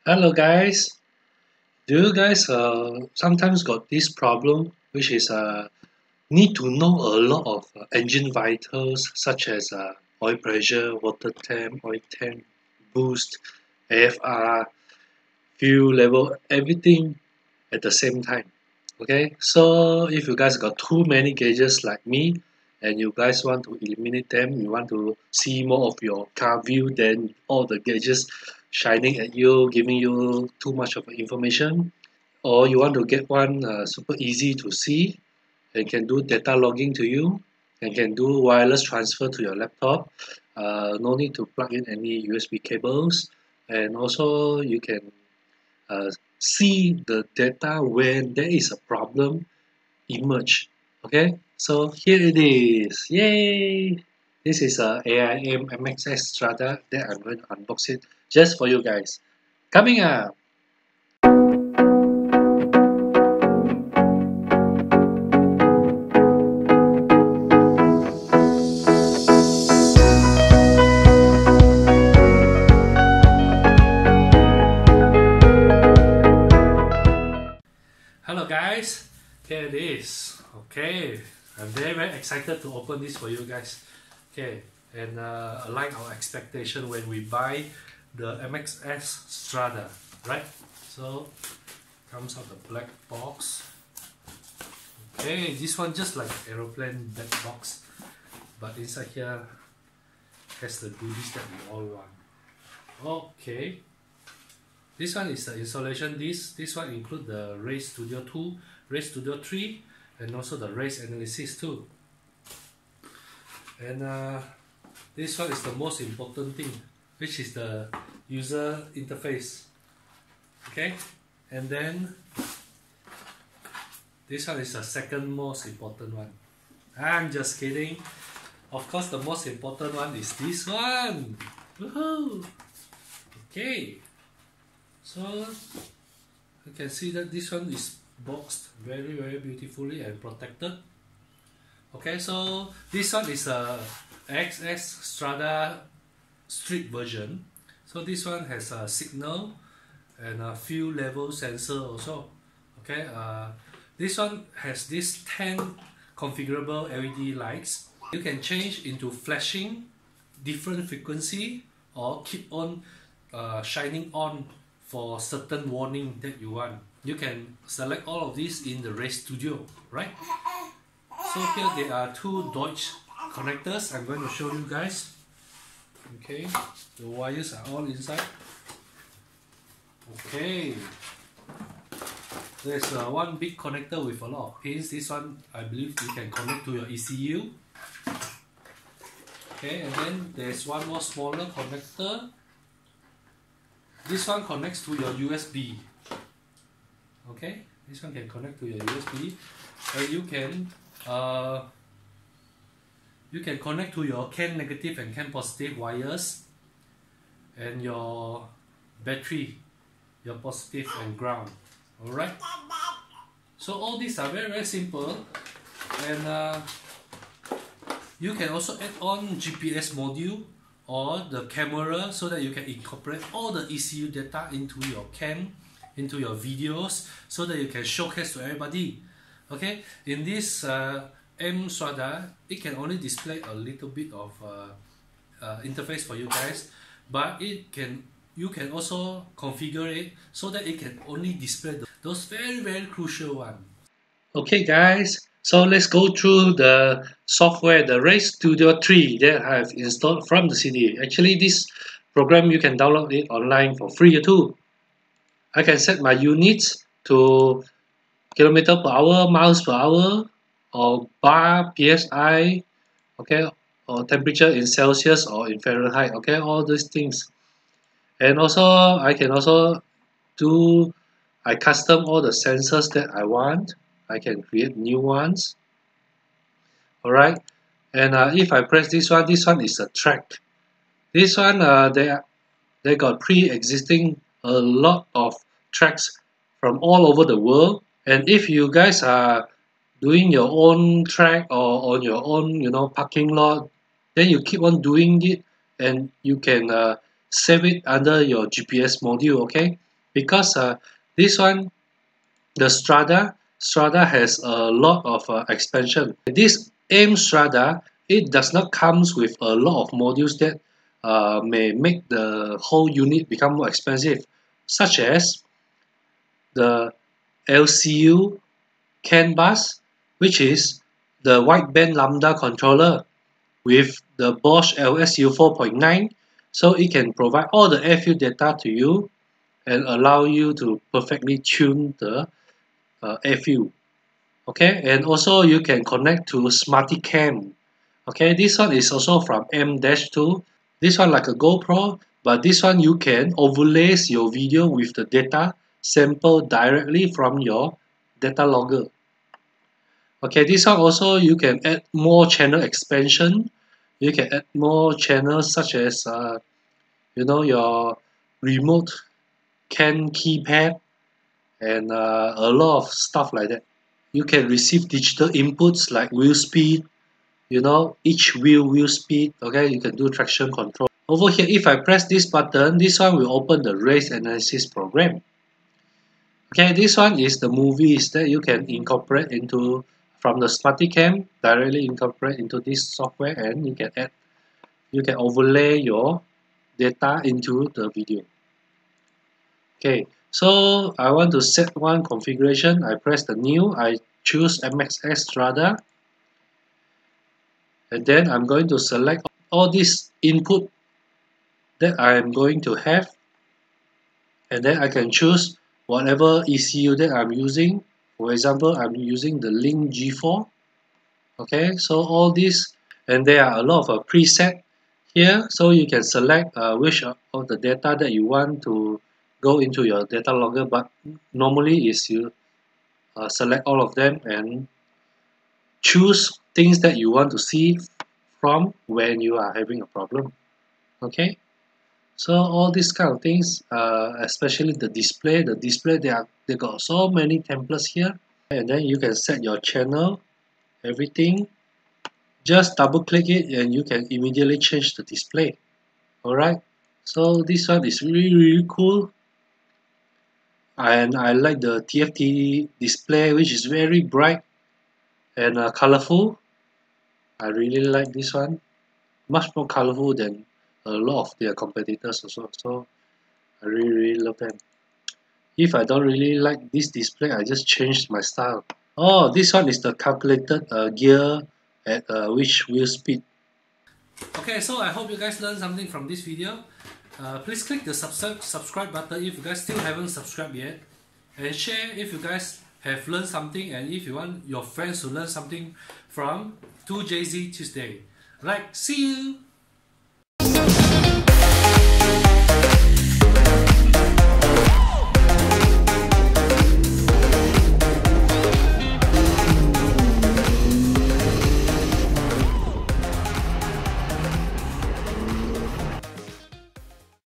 Hello guys, do you guys sometimes got this problem which is need to know a lot of engine vitals such as oil pressure, water temp, oil temp, boost, AFR, fuel level, everything at the same time. Okay, so if you guys got too many gauges like me and you guys want to eliminate them, you want to see more of your car view than all the gauges shining at you, giving you too much of information, or you want to get one super easy to see and can do data logging to you and can do wireless transfer to your laptop. No need to plug in any USB cables, and also you can uh, see the data when there is a problem emerge. Okay, so here it is. Yay! This is a AIM MXS Strada that I'm going to unbox it just for you guys. Coming up. Hello guys, here it is. Okay, I'm very excited to open this for you guys. Okay, and align our expectation when we buy the MXS Strada, right? So comes out the black box. Okay, this one just like aeroplane black box, but inside here has the goodies that we all want. Okay. This one is the installation disc. This one includes the Race Studio 2, Race Studio 3, and also the race analysis too. And this one is the most important thing, which is the user interface. Okay, and then this one is the second most important one. I'm just kidding. Of course, the most important one is this one. Woohoo! Okay. So you can see that this one is boxed very beautifully and protected. Okay, so this one is a XS Strada street version. So this one has a signal and a fuel level sensor also. Okay, this one has this 10 configurable LED lights. You can change into flashing, different frequency, or keep on shining on for certain warning that you want. You can select all of these in the Race Studio, right? So here there are two Deutsch connectors. I'm going to show you guys. Okay, the wires are all inside. Okay, there's one big connector with a lot of pins. This one I believe you can connect to your ECU. Okay, and then there's one more smaller connector. This one connects to your USB. Okay, this one can connect to your USB, and you can connect to your CAN negative and CAN positive wires, and your battery, your positive and ground. All right. So all these are very simple, and you can also add on GPS module or the camera so that you can incorporate all the ECU data into your cam, into your videos, so that you can showcase to everybody. Okay, in this M Strada, it can only display a little bit of interface for you guys, but you can also configure it so that it can only display those very crucial ones. Okay guys, so let's go through the software, the Race Studio 3 that I have installed from the CD. Actually, this program you can download it online for free too. I can set my units to kilometer per hour, miles per hour, or bar, PSI, okay, or temperature in Celsius or in Fahrenheit, okay, all these things. And also, I can also I custom all the sensors that I want. I can create new ones. Alright, and if I press this one is a track. This one they got pre-existing a lot of tracks from all over the world, and if you guys are doing your own track or on your own parking lot, then you keep on doing it, and you can save it under your GPS module. Okay, because this one, the Strada has a lot of expansion. This AIM Strada, it does not comes with a lot of modules that may make the whole unit become more expensive, such as the LCU CAN bus, which is the wideband lambda controller with the Bosch LSU 4.9, so it can provide all the FU data to you and allow you to perfectly tune the FU. Okay, and also you can connect to Smartycam. Okay, this one is also from M-2. This one like a GoPro, but this one you can overlay your video with the data sample directly from your data logger. Okay, this one also you can add more channel expansion. You can add more channels such as your remote CAN keypad and a lot of stuff like that. You can receive digital inputs like wheel speed, each wheel speed. Okay, you can do traction control. Over here, if I press this button, this one will open the race analysis program. Okay, this one is the movies that you can incorporate into from the Smartycam, directly incorporate into this software, and you can overlay your data into the video. Okay, so I want to set one configuration. I press the new, I choose MXS Strada, and then I'm going to select all this input that I'm going to have, and then I can choose whatever ECU that I'm using. For example, I'm using the Link G4. Okay, so all this, and there are a lot of preset here, so you can select which of the data that you want to go into your data logger, but normally is you select all of them and choose things that you want to see from when you are having a problem. Okay, so all these kind of things, especially the display they got so many templates here, and then you can set your channel, everything. Just double click it and you can immediately change the display. Alright, so this one is really cool, and I like the TFT display, which is very bright and colorful. I really like this one, much more colorful than a lot of their competitors also, so I really love them. If I don't really like this display, I just change my style. Oh, this one is the calculated gear at which wheel speed. Okay, so I hope you guys learned something from this video. Please click the subscribe button if you guys still haven't subscribed yet, and share if you guys have learned something, and if you want your friends to learn something from 2JZ Tuesday. Right, see you!